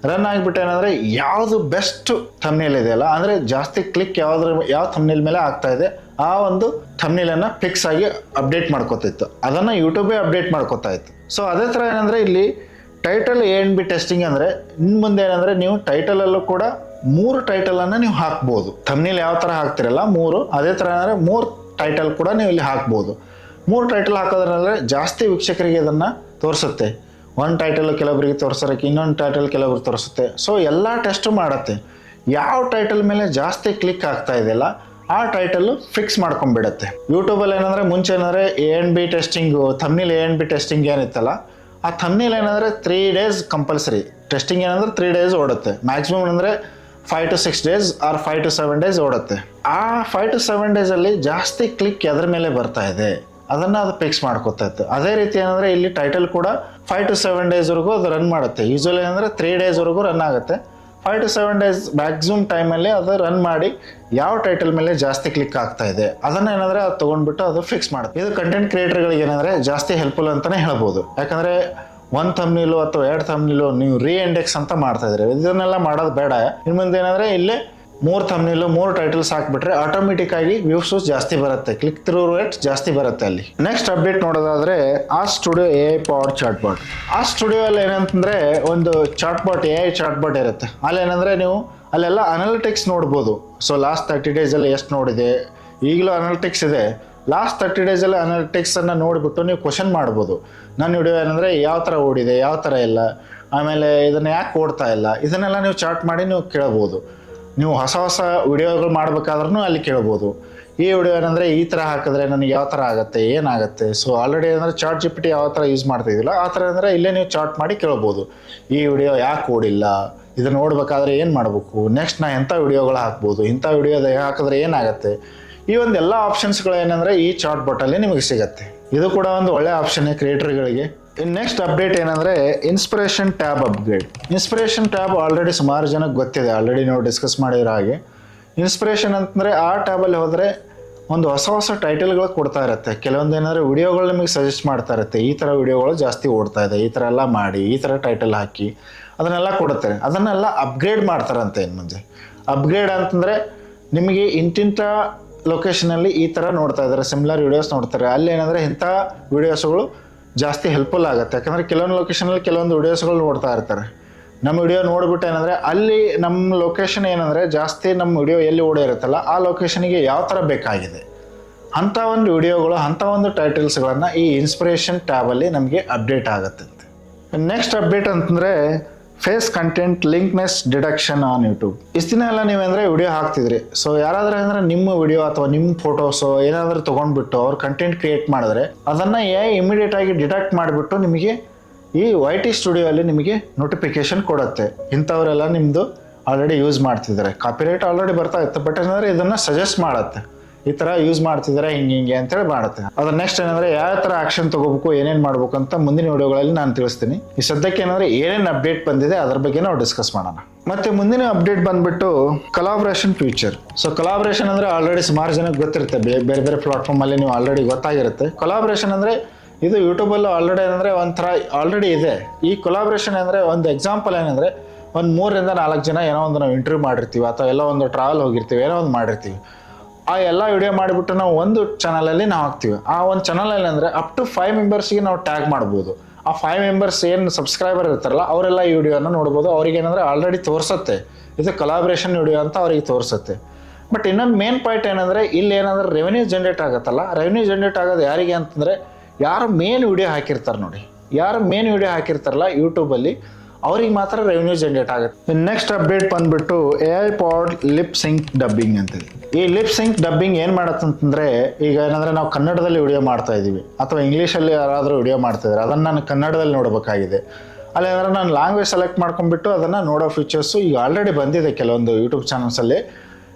ರನ್ ಆಗಿಬಿಟ್ಟು ಏನಂದರೆ ಯಾವುದು ಬೆಸ್ಟ್ ಥಂಬ್ನೇಲ್ ಇದೆಯಲ್ಲ, ಅಂದರೆ ಜಾಸ್ತಿ ಕ್ಲಿಕ್ ಯಾವ ಥಂಬ್ನೇಲ್ ಮೇಲೆ ಆಗ್ತಾ ಇದೆ ಆ ಒಂದು ಥಂಬ್ನೇಲನ್ನು ಫಿಕ್ಸ್ ಆಗಿ ಅಪ್ಡೇಟ್ ಮಾಡ್ಕೋತಿತ್ತು. ಅದನ್ನು ಯೂಟ್ಯೂಬೇ ಅಪ್ಡೇಟ್ ಮಾಡ್ಕೋತಾ ಇತ್ತು. ಸೊ ಅದೇ ಥರ ಏನಂದರೆ ಇಲ್ಲಿ ಟೈಟಲ್ A&B ಟೆಸ್ಟಿಂಗ್ ಅಂದರೆ ಇನ್ನು ಮುಂದೆ ಏನಂದರೆ ನೀವು ಟೈಟಲಲ್ಲೂ ಕೂಡ 3 ಟೈಟಲನ್ನು ನೀವು ಹಾಕ್ಬೋದು. ಥಂಬ್ನೇಲ್ ಯಾವ ಥರ ಹಾಕ್ತಿರಲ್ಲ 3, ಅದೇ ಥರ ಅಂದರೆ 3 ಟೈಟಲ್ ಕೂಡ ನೀವು ಇಲ್ಲಿ ಹಾಕ್ಬೋದು. 3 ಟೈಟಲ್ ಹಾಕೋದ್ರಂದರೆ ಜಾಸ್ತಿ ವೀಕ್ಷಕರಿಗೆ ಅದನ್ನು ತೋರಿಸುತ್ತೆ. ಒಂದು ಟೈಟಲ್ ಕೆಲವೊಬ್ಬರಿಗೆ ತೋರಿಸೋಕ್ಕೆ, ಇನ್ನೊಂದು ಟೈಟಲ್ ಕೆಲವೊಬ್ರಿಗೆ ತೋರಿಸುತ್ತೆ. ಸೊ ಎಲ್ಲ ಟೆಸ್ಟು ಮಾಡುತ್ತೆ. ಯಾವ ಟೈಟಲ್ ಮೇಲೆ ಜಾಸ್ತಿ ಕ್ಲಿಕ್ ಆಗ್ತಾ ಇದೆಯಲ್ಲ ಆ ಟೈಟಲ್ಲು ಫಿಕ್ಸ್ ಮಾಡ್ಕೊಂಡ್ಬಿಡುತ್ತೆ. ಯೂಟ್ಯೂಬಲ್ಲಿ ಏನಂದರೆ ಮುಂಚೆ ಏನಂದರೆ A&B testing, thumbnail A&B testing ಏನಿತ್ತಲ್ಲ ಆ ಥಂಬ್ನೇಲ್ ಏನಂದರೆ 3 days ಕಂಪಲ್ಸರಿ. ಟೆಸ್ಟಿಂಗ್ ಏನಂದರೆ 3 days ಓಡುತ್ತೆ. ಮ್ಯಾಕ್ಸಿಮಮ್ ಅಂದರೆ 5 to 6 days R 5 to 7 days ಓಡುತ್ತೆ. ಆ 5 to 7 days ಜಾಸ್ತಿ ಕ್ಲಿಕ್ ಎದ್ರ ಮೇಲೆ ಬರ್ತಾ ಇದೆ ಅದನ್ನು ಅದು ಫಿಕ್ಸ್ ಮಾಡ್ಕೋತಾ ಇತ್ತು. ಅದೇ ರೀತಿ ಏನಂದರೆ ಇಲ್ಲಿ ಟೈಟಲ್ ಕೂಡ 5 to 7 daysವರೆಗೂ ಅದು ರನ್ ಮಾಡುತ್ತೆ. ಯೂಶ್ವಲಿ ಏನಂದರೆ 3 daysವರೆಗೂ ರನ್ ಆಗುತ್ತೆ. 5 to 7 days ಮ್ಯಾಕ್ಸಿಮಮ್ ಟೈಮಲ್ಲಿ ಅದು ರನ್ ಮಾಡಿ ಯಾವ ಟೈಟಲ್ ಮೇಲೆ ಜಾಸ್ತಿ ಕ್ಲಿಕ್ ಆಗ್ತಾ ಇದೆ ಅದನ್ನು ಏನಂದರೆ ಅದು ತೊಗೊಂಡ್ಬಿಟ್ಟು ಅದು ಫಿಕ್ಸ್ ಮಾಡುತ್ತೆ. ಇದು ಕಂಟೆಂಟ್ ಕ್ರಿಯೇಟರ್ಗಳಿಗೆ ಏನಂದರೆ ಜಾಸ್ತಿ ಹೆಲ್ಪ್ಫುಲ್ ಅಂತಲೇ ಹೇಳ್ಬೋದು. ಯಾಕಂದರೆ 1 ಥಂಬ್ನೇಲು ಅಥವಾ 2 ಥಂಬ್ನೇಲು ನೀವು ಇಂಡೆಕ್ಸ್ ಅಂತ ಮಾಡ್ತಾ ಇದ್ರಿ. ಇದನ್ನೆಲ್ಲ ಮಾಡೋದು ಬೇಡ. ಇನ್ನು ಮುಂದೆ ಏನಂದರೆ ಇಲ್ಲೇ 3 ಥಂಬ್ನೇಲು 3 ಟೈಟಲ್ಸ್ ಹಾಕ್ಬಿಟ್ರೆ ಆಟೋಮೆಟಿಕ್ ಆಗಿ ವ್ಯೂಸ್ ಜಾಸ್ತಿ ಬರುತ್ತೆ, ಕ್ಲಿಕ್ ಥ್ರೂ ರೇಟ್ ಜಾಸ್ತಿ ಬರುತ್ತೆ ಅಲ್ಲಿ. ನೆಕ್ಸ್ಟ್ ಅಪ್ಡೇಟ್ ನೋಡೋದಾದ್ರೆ RStudio AI powered chatbot. RStudio ಅಲ್ಲಿ ಏನಂತಂದ್ರೆ ಒಂದು ಚಾಟ್ಬಾಟ್ AI ಚಾಟ್ಬಾಟ್ ಇರುತ್ತೆ. ಅಲ್ಲಿ ಏನಂದ್ರೆ ನೀವು ಅಲ್ಲೆಲ್ಲ ಅನಾಲಿಟಿಕ್ಸ್ ನೋಡ್ಬೋದು. ಸೊ ಲಾಸ್ಟ್ 30 days ಎಷ್ಟು ನೋಡಿದೆ, ಈಗಲೂ ಅನಾಲಿಟಿಕ್ಸ್ ಇದೆ. ಲಾಸ್ಟ್ 30 days ಅನಾಲಿಟಿಕ್ಸನ್ನು ನೋಡಿಬಿಟ್ಟು ನೀವು ಕ್ವಶನ್ ಮಾಡ್ಬೋದು. ನನ್ನ ವಿಡಿಯೋ ಏನಂದರೆ ಯಾವ ಥರ ಓಡಿದೆ, ಯಾವ ಥರ ಇಲ್ಲ, ಆಮೇಲೆ ಇದನ್ನು ಯಾಕೆ ಓಡ್ತಾ ಇಲ್ಲ, ಇದನ್ನೆಲ್ಲ ನೀವು ಚಾರ್ಟ್ ಮಾಡಿ ನೀವು ಕೇಳ್ಬೋದು. ನೀವು ಹೊಸ ವಿಡಿಯೋಗಳು ಮಾಡಬೇಕಾದ್ರೂ ಅಲ್ಲಿ ಕೇಳ್ಬೋದು. ಈ ವಿಡಿಯೋ ಏನಂದರೆ ಈ ಥರ ಹಾಕಿದ್ರೆ ನನಗೆ ಯಾವ ಥರ ಆಗುತ್ತೆ, ಏನಾಗುತ್ತೆ. ಸೊ ಆಲ್ರೆಡಿ ಏನಂದರೆ ChatGPT ಯಾವ ಥರ ಯೂಸ್ ಮಾಡ್ತಾಯಿದ್ದಿಲ್ಲ ಆ ಥರ ಅಂದರೆ ಇಲ್ಲೇ ನೀವು ಚಾರ್ಟ್ ಮಾಡಿ ಕೇಳ್ಬೋದು. ಈ ವಿಡಿಯೋ ಯಾಕೆ ಓಡಿಲ್ಲ, ಇದನ್ನು ನೋಡಬೇಕಾದ್ರೆ ಏನು ಮಾಡಬೇಕು, ನೆಕ್ಸ್ಟ್ ನಾ ಎಂಥ ವಿಡಿಯೋಗಳು ಹಾಕ್ಬೋದು, ಇಂಥ ವಿಡಿಯೋದ ಹಾಕಿದ್ರೆ ಏನಾಗುತ್ತೆ. ಈ ಒಂದು ಎಲ್ಲ ಆಪ್ಷನ್ಸ್ಗಳು ಏನಂದರೆ ಈ ಚಾಟ್ ಬಾಟಲ್ಲಿ ನಿಮಗೆ ಸಿಗುತ್ತೆ. ಇದು ಕೂಡ ಒಂದು ಒಳ್ಳೆ ಆಪ್ಷನ್ ಕ್ರಿಯೇಟರ್ಗಳಿಗೆ. ನೆಕ್ಸ್ಟ್ ಅಪ್ಡೇಟ್ ಏನಂದರೆ inspiration tab upgrade. Inspiration tab already ಸುಮಾರು ಜನಕ್ಕೆ ಗೊತ್ತಿದೆ, ಆಲ್ರೆಡಿ ನಾವು ಡಿಸ್ಕಸ್ ಮಾಡಿರೋ ಹಾಗೆ. ಇನ್ಸ್ಪಿರೇಷನ್ ಅಂತಂದರೆ ಆ ಟ್ಯಾಬಲ್ಲಿ ಹೋದರೆ ಒಂದು ಹೊಸ ಟೈಟಲ್ಗಳು ಕೊಡ್ತಾ ಇರುತ್ತೆ. ಕೆಲವೊಂದು ಏನಾದರೂ ವಿಡಿಯೋಗಳು ನಿಮಗೆ ಸಜೆಸ್ಟ್ ಮಾಡ್ತಾ ಇರುತ್ತೆ. ಈ ಥರ ವಿಡಿಯೋಗಳು ಜಾಸ್ತಿ ಓಡ್ತಾ ಇದೆ, ಈ ಥರ ಎಲ್ಲ ಮಾಡಿ, ಈ ಥರ ಟೈಟಲ್ ಹಾಕಿ ಅದನ್ನೆಲ್ಲ ಕೊಡುತ್ತಾರೆ. ಅದನ್ನೆಲ್ಲ ಅಪ್ಗ್ರೇಡ್ ಮಾಡ್ತಾರಂತೆ. ಇನ್ನು ಮುಂದೆ ಅಪ್ಗ್ರೇಡ್ ಅಂತಂದರೆ ನಿಮಗೆ ಇಂತಿಂಥ ಲೊಕೇಶನಲ್ಲಿ ಈ ಥರ ನೋಡ್ತಾ ಇದ್ದಾರೆ, ಸಿಮಿಲರ್ ವೀಡಿಯೋಸ್ ನೋಡ್ತಾರೆ. ಅಲ್ಲಿ ಏನಂದರೆ ಇಂಥ ವೀಡಿಯೋಸ್ಗಳು ಜಾಸ್ತಿ ಹೆಲ್ಪ್ಫುಲ್ ಆಗುತ್ತೆ. ಯಾಕಂದರೆ ಕೆಲವೊಂದು ಲೊಕೇಶನಲ್ಲಿ ಕೆಲವೊಂದು ವೀಡಿಯೋಸ್ಗಳು ನೋಡ್ತಾ ಇರ್ತಾರೆ. ನಮ್ಮ ವಿಡಿಯೋ ನೋಡಿಬಿಟ್ಟು ಏನಂದರೆ ಅಲ್ಲಿ ನಮ್ಮ ಲೊಕೇಶನ್ ಏನಂದರೆ ಜಾಸ್ತಿ ನಮ್ಮ ವಿಡಿಯೋ ಎಲ್ಲಿ ಓಡಿರುತ್ತಲ್ಲ ಆ ಲೊಕೇಶನಿಗೆ ಯಾವ ಥರ ಬೇಕಾಗಿದೆ ಅಂಥ ಒಂದು ವಿಡಿಯೋಗಳು, ಅಂಥ ಒಂದು ಟೈಟಲ್ಸ್ಗಳನ್ನು ಈ ಇನ್ಸ್ಪಿರೇಷನ್ ಟ್ಯಾಬಲ್ಲಿ ನಮಗೆ ಅಪ್ಡೇಟ್ ಆಗುತ್ತೆ. ನೆಕ್ಸ್ಟ್ ಅಪ್ಡೇಟ್ ಅಂತಂದರೆ face content likeness detection on YouTube. ಇಷ್ಟು ದಿನ ಎಲ್ಲ ನೀವೇಂದರೆ ವಿಡಿಯೋ ಹಾಕ್ತಿದ್ರಿ. ಸೊ ಯಾರಾದರೂ ಅಂದರೆ ನಿಮ್ಮ ವಿಡಿಯೋ ಅಥವಾ ನಿಮ್ಮ ಫೋಟೋಸು ಏನಾದರೂ ತೊಗೊಂಡ್ಬಿಟ್ಟು ಅವ್ರು ಕಂಟೆಂಟ್ ಕ್ರಿಯೇಟ್ ಮಾಡಿದ್ರೆ ಅದನ್ನು ಇಮಿಡಿಯೇಟಾಗಿ ಡಿಟೆಕ್ಟ್ ಮಾಡಿಬಿಟ್ಟು ನಿಮಗೆ ಈ YT ಸ್ಟುಡಿಯೋ ಅಲ್ಲಿ ನಿಮಗೆ ನೋಟಿಫಿಕೇಶನ್ ಕೊಡುತ್ತೆ. ಇಂಥವರೆಲ್ಲ ನಿಮ್ಮದು ಆಲ್ರೆಡಿ ಯೂಸ್ ಮಾಡ್ತಿದ್ದಾರೆ. ಕಾಪಿರೈಟ್ ಆಲ್ರೆಡಿ ಬರ್ತಾ ಇತ್ತು, ಬಟ್ ಏನಂದರೆ ಇದನ್ನು ಸಜೆಸ್ಟ್ ಮಾಡುತ್ತೆ. ಈ ಥರ ಯೂಸ್ ಮಾಡ್ತಿದ್ದಾರೆ ಹಿಂಗೆ ಅಂತೇಳಿ ಮಾಡುತ್ತೆ. ಅದ್ರ ನೆಕ್ಸ್ಟ್ ಏನಂದರೆ ಯಾವ ಥರ ಆ್ಯಕ್ಷನ್ ತೊಗೋಬೇಕು, ಏನೇನು ಮಾಡಬೇಕು ಅಂತ ಮುಂದಿನ ವಿಡಿಯೋಗಳಲ್ಲಿ ನಾನು ತಿಳಿಸ್ತೀನಿ. ಈ ಸದ್ಯಕ್ಕೆ ಏನಂದರೆ ಏನೇನು ಅಪ್ಡೇಟ್ ಬಂದಿದೆ ಅದ್ರ ಬಗ್ಗೆ ನಾವು ಡಿಸ್ಕಸ್ ಮಾಡೋಣ. ಮತ್ತು ಮುಂದಿನ ಅಪ್ಡೇಟ್ ಬಂದುಬಿಟ್ಟು ಕೊಲಾಬ್ರೇಷನ್ ಫ್ಯೂಚರ್. ಸೊ ಕೊಲಾಬ್ರೇಷನ್ ಅಂದರೆ ಆಲ್ರೆಡಿ ಸುಮಾರು ಜನಕ್ಕೆ ಗೊತ್ತಿರುತ್ತೆ. ಬೇರೆ ಬೇರೆ ಪ್ಲಾಟ್ಫಾರ್ಮಲ್ಲಿ ನೀವು ಆಲ್ರೆಡಿ ಗೊತ್ತಾಗಿರುತ್ತೆ. ಕೊಲಾಬ್ರೇಷನ್ ಅಂದರೆ ಇದು ಯೂಟ್ಯೂಬಲ್ಲೂ ಆಲ್ರೆಡಿ ಏನಂದರೆ ಒಂಥರ ಆಲ್ರೆಡಿ ಇದೆ. ಈ ಕೊಲಾಬ್ರೇಷನ್ ಅಂದರೆ ಒಂದು ಎಕ್ಸಾಂಪಲ್ ಏನಂದರೆ ಒಂದು 3 ರಿಂದ 4 ಜನ ಏನೋ ಒಂದು ನಾವು ಇಂಟರ್ವ್ಯೂ ಮಾಡಿರ್ತೀವಿ ಅಥವಾ ಎಲ್ಲೋ ಒಂದು ಟ್ರಾವೆಲ್ ಹೋಗಿರ್ತೀವಿ, ಏನೋ ಒಂದು ಮಾಡಿರ್ತೀವಿ. ಆ ಎಲ್ಲ ವಿಡಿಯೋ ಮಾಡಿಬಿಟ್ಟು ನಾವು ಒಂದು ಚಾನಲಲ್ಲಿ ನಾವು ಹಾಕ್ತೀವಿ. ಆ ಒಂದು ಚಾನಲಲ್ಲಿ ಅಂದರೆ ಅಪ್ ಟು 5 ಮೆಂಬರ್ಸ್ಗೆ ನಾವು ಟ್ಯಾಗ್ ಮಾಡ್ಬೋದು. ಆ 5 ಮೆಂಬರ್ಸ್ ಏನು ಸಬ್ಸ್ಕ್ರೈಬರ್ ಇರ್ತಾರಲ್ಲ ಅವರೆಲ್ಲ ಈ ವಿಡಿಯೋನ ನೋಡ್ಬೋದು. ಅವ್ರಿಗೆ ಏನಂದರೆ ಆಲ್ರೆಡಿ ತೋರಿಸುತ್ತೆ ಇದು ಕೊಲಾಬ್ರೇಷನ್ ವಿಡಿಯೋ ಅಂತ ಅವ್ರಿಗೆ ತೋರಿಸುತ್ತೆ. ಬಟ್ ಇನ್ನೊಂದು ಮೇನ್ ಪಾಯಿಂಟ್ ಏನಂದರೆ ಇಲ್ಲಿ ಏನಂದರೆ ರೆವೆನ್ಯೂ ಜನ್ರೇಟ್ ಆಗುತ್ತಲ್ಲ, ರೆವೆನ್ಯೂ ಜನ್ರೇಟ್ ಆಗೋದು ಯಾರಿಗೆ ಅಂತಂದರೆ ಯಾರು ಮೇನ್ ವಿಡಿಯೋ ಹಾಕಿರ್ತಾರೆ ನೋಡಿ, ಯಾರು ಮೇನ್ ವಿಡಿಯೋ ಹಾಕಿರ್ತಾರಲ್ಲ ಯೂಟ್ಯೂಬಲ್ಲಿ ಅವ್ರಿಗೆ ಮಾತ್ರ ರೆವೆನ್ಯೂ ಜನ್ರೇಟ್ ಆಗುತ್ತೆ. ನೆಕ್ಸ್ಟ್ ಅಪ್ಡೇಟ್ ಬಂದುಬಿಟ್ಟು AI powered lip sync dubbing ಅಂತೇಳಿ. ಈ ಲಿಪ್ ಸಿಂಕ್ ಡಬ್ಬಿಂಗ್ ಏನು ಮಾಡತ್ತಂತಂದರೆ ಈಗ ಏನಂದರೆ ನಾವು ಕನ್ನಡದಲ್ಲಿ ವಿಡಿಯೋ ಮಾಡ್ತಾ ಇದ್ದೀವಿ ಅಥವಾ ಇಂಗ್ಲೀಷಲ್ಲಿ ಯಾರಾದರೂ ವಿಡಿಯೋ ಮಾಡ್ತಾಯಿದ್ದಾರೆ, ಅದನ್ನು ನಾನು ಕನ್ನಡದಲ್ಲಿ ನೋಡಬೇಕಾಗಿದೆ. ಅಲ್ಲಿ ಏನಂದರೆ ನಾನು ಲ್ಯಾಂಗ್ವೇಜ್ ಸೆಲೆಕ್ಟ್ ಮಾಡ್ಕೊಂಡ್ಬಿಟ್ಟು ಅದನ್ನು ನೋಡೋ ಫೀಚರ್ಸು ಈಗ ಆಲ್ರೆಡಿ ಬಂದಿದೆ ಕೆಲವೊಂದು ಯೂಟ್ಯೂಬ್ ಚಾನಲ್ಸಲ್ಲಿ.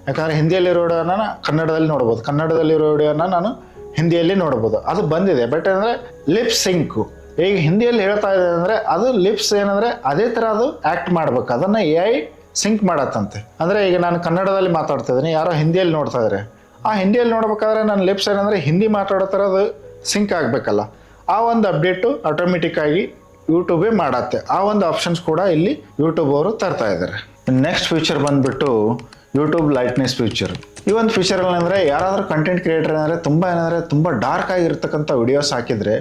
ಯಾಕಂದರೆ ಹಿಂದಿಯಲ್ಲಿರೋ ವಿಡಿಯೋನ ಕನ್ನಡದಲ್ಲಿ ನೋಡ್ಬೋದು, ಕನ್ನಡದಲ್ಲಿರೋ ವಿಡಿಯೋನ ನಾನು ಹಿಂದಿಯಲ್ಲಿ ನೋಡ್ಬೋದು. ಅದು ಬಂದಿದೆ, ಬಟ್ ಅಂದರೆ ಲಿಪ್ ಸಿಂಕು. ಈಗ ಹಿಂದಿಯಲ್ಲಿ ಹೇಳ್ತಾ ಇದೆ ಅಂದರೆ ಅದು ಲಿಪ್ಸ್ ಏನಂದರೆ ಅದೇ ಥರ ಅದು ಆ್ಯಕ್ಟ್ ಮಾಡ್ಬೇಕು. ಅದನ್ನು AI ಸಿಂಕ್ ಮಾಡತ್ತಂತೆ. ಅಂದರೆ ಈಗ ನಾನು ಕನ್ನಡದಲ್ಲಿ ಮಾತಾಡ್ತಾ ಇದ್ದೀನಿ, ಯಾರೋ ಹಿಂದಿಯಲ್ಲಿ ನೋಡ್ತಾ ಇದ್ದಾರೆ, ಆ ಹಿಂದಿಯಲ್ಲಿ ನೋಡ್ಬೇಕಾದ್ರೆ ನನ್ನ ಲಿಪ್ಸ್ ಏನಂದರೆ ಹಿಂದಿ ಮಾತಾಡೋ ಥರ ಅದು ಸಿಂಕ್ ಆಗಬೇಕಲ್ಲ. ಆ ಒಂದು ಅಪ್ಡೇಟು ಆಟೋಮೆಟಿಕ್ಕಾಗಿ ಯೂಟ್ಯೂಬೇ ಮಾಡತ್ತೆ. ಆ ಒಂದು ಆಪ್ಷನ್ಸ್ ಕೂಡ ಇಲ್ಲಿ ಯೂಟ್ಯೂಬ್ ಅವರು ತರ್ತಾ ಇದ್ದಾರೆ. ನೆಕ್ಸ್ಟ್ ಫೀಚರ್ ಬಂದುಬಿಟ್ಟು ಯೂಟ್ಯೂಬ್ ಲೈಟ್ನೆಸ್ ಫೀಚರ್. ಈ ಒಂದು ಫೀಚರಲ್ಲಿ ಅಂದರೆ ಯಾರಾದರೂ ಕಂಟೆಂಟ್ ಕ್ರಿಯೇಟರ್ ಏನಂದರೆ ತುಂಬ ಡಾರ್ಕ್ ಆಗಿರ್ತಕ್ಕಂಥ ವಿಡಿಯೋಸ್ ಹಾಕಿದರೆ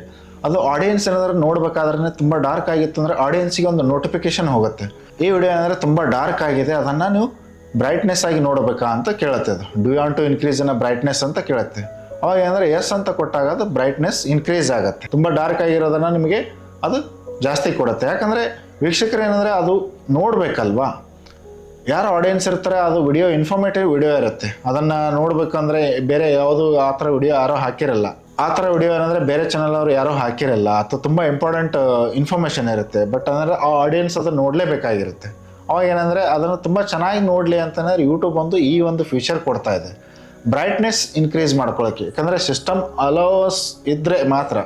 ಅದು ಆಡಿಯನ್ಸ್ ಏನಾದರೂ ನೋಡ್ಬೇಕಾದ್ರೆ ತುಂಬ ಡಾರ್ಕ್ ಆಗಿತ್ತು ಅಂದರೆ ಆಡಿಯನ್ಸಿಗೆ ಒಂದು ನೋಟಿಫಿಕೇಶನ್ ಹೋಗುತ್ತೆ, ಈ ವಿಡಿಯೋ ಏನಂದರೆ ತುಂಬ ಡಾರ್ಕ್ ಆಗಿದೆ, ಅದನ್ನು ನೀವು ಬ್ರೈಟ್ನೆಸ್ ಆಗಿ ನೋಡಬೇಕಾ ಅಂತ ಕೇಳುತ್ತೆ. ಅದು do you want to increase in brightness ಅಂತ ಕೇಳುತ್ತೆ. ಅವಾಗ ಏನಂದರೆ ಎಸ್ ಅಂತ ಕೊಟ್ಟಾಗ ಅದು ಬ್ರೈಟ್ನೆಸ್ ಇನ್ಕ್ರೀಸ್ ಆಗುತ್ತೆ. ತುಂಬ ಡಾರ್ಕ್ ಆಗಿರೋದನ್ನು ನಿಮಗೆ ಅದು ಜಾಸ್ತಿ ಕೊಡುತ್ತೆ. ಯಾಕಂದರೆ ವೀಕ್ಷಕರು ಏನಂದರೆ ಅದು ನೋಡಬೇಕಲ್ವಾ, ಯಾರು ಆಡಿಯನ್ಸ್ ಇರ್ತಾರೆ, ಅದು ವಿಡಿಯೋ ಇನ್ಫಾರ್ಮೇಟಿವ್ ವಿಡಿಯೋ ಇರುತ್ತೆ, ಅದನ್ನು ನೋಡಬೇಕಂದ್ರೆ ಬೇರೆ ಯಾವುದು ಆ ಥರ ವಿಡಿಯೋ ಯಾರೋ ಹಾಕಿರಲ್ಲ. ಆ ಥರ ವಿಡಿಯೋ ಏನಂದರೆ ಬೇರೆ ಚಾನಲ್ ಅವರು ಯಾರೋ ಹಾಕಿರಲ್ಲ, ಅಥವಾ ತುಂಬ ಇಂಪಾರ್ಟೆಂಟ್ ಇನ್ಫಾರ್ಮೇಷನ್ ಇರುತ್ತೆ. ಬಟ್ ಅಂದರೆ ಆ ಆಡಿಯನ್ಸ್ ಅದನ್ನು ನೋಡಲೇಬೇಕಾಗಿರುತ್ತೆ. ಅವಾಗ ಏನಂದರೆ ಅದನ್ನು ತುಂಬ ಚೆನ್ನಾಗಿ ನೋಡಲಿ ಅಂತಂದರೆ ಯೂಟ್ಯೂಬ್ ಈ ಒಂದು ಫೀಚರ್ ಕೊಡ್ತಾ ಇದೆ, ಬ್ರೈಟ್ನೆಸ್ ಇನ್ಕ್ರೀಸ್ ಮಾಡ್ಕೊಳ್ಳೋಕ್ಕೆ. ಯಾಕಂದರೆ ಸಿಸ್ಟಮ್ ಅಲೋಸ್ ಇದ್ದರೆ ಮಾತ್ರ,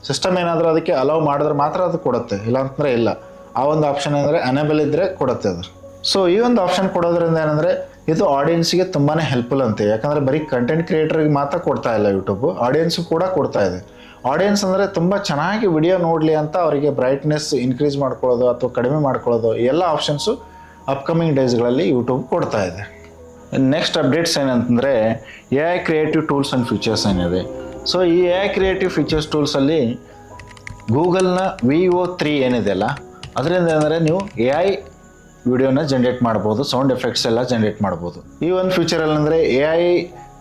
ಸಿಸ್ಟಮ್ ಏನಾದರೂ ಅದಕ್ಕೆ ಅಲೌ ಮಾಡಿದ್ರೆ ಮಾತ್ರ ಅದು ಕೊಡುತ್ತೆ, ಇಲ್ಲ ಅಂತಂದರೆ ಇಲ್ಲ. ಆ ಒಂದು ಆಪ್ಷನ್ ಏನಂದರೆ ಅನೇಬಲ್ ಇದ್ದರೆ ಕೊಡುತ್ತೆ ಅದು. ಸೊ ಈ ಒಂದು ಆಪ್ಷನ್ ಕೊಡೋದ್ರಿಂದ ಏನಂದರೆ ಇದು ಆಡಿಯನ್ಸ್ಗೆ ತುಂಬಾ ಹೆಲ್ಪ್ಫುಲ್ ಅಂತೆ. ಯಾಕಂದರೆ ಬರೀ ಕಂಟೆಂಟ್ ಕ್ರಿಯೇಟರ್ಗೆ ಮಾತ್ರ ಕೊಡ್ತಾ ಇಲ್ಲ ಯೂಟ್ಯೂಬು, ಆಡಿಯನ್ಸು ಕೂಡ ಕೊಡ್ತಾ ಇದೆ. ಆಡಿಯನ್ಸ್ ಅಂದರೆ ತುಂಬ ಚೆನ್ನಾಗಿ ವಿಡಿಯೋ ನೋಡಲಿ ಅಂತ ಅವರಿಗೆ ಬ್ರೈಟ್ನೆಸ್ ಇನ್ಕ್ರೀಸ್ ಮಾಡ್ಕೊಳ್ಳೋದು ಅಥವಾ ಕಡಿಮೆ ಮಾಡ್ಕೊಳ್ಳೋದು ಎಲ್ಲ ಆಪ್ಷನ್ಸು ಅಪ್ಕಮಿಂಗ್ ಡೇಸ್ಗಳಲ್ಲಿ ಯೂಟ್ಯೂಬ್ ಕೊಡ್ತಾ ಇದೆ. ನೆಕ್ಸ್ಟ್ ಅಪ್ಡೇಟ್ಸ್ ಏನಂತಂದರೆ AI creative tools and features ಏನಿದೆ. ಸೊ ಈ AI ಕ್ರಿಯೇಟಿವ್ ಫೀಚರ್ಸ್ ಟೂಲ್ಸಲ್ಲಿ ಗೂಗಲ್ನ VO3 ಏನಿದೆಯಲ್ಲ, ಅದರಿಂದ ಏನಂದರೆ ನೀವು AI ವಿಡಿಯೋನ ಜನ್ರೇಟ್ ಮಾಡ್ಬೋದು, ಸೌಂಡ್ ಎಫೆಕ್ಟ್ಸ್ ಎಲ್ಲ ಜನ್ರೇಟ್ ಮಾಡ್ಬೋದು. ಈ ಒಂದು ಫೀಚರಲ್ಲಿ ಅಂದರೆ AI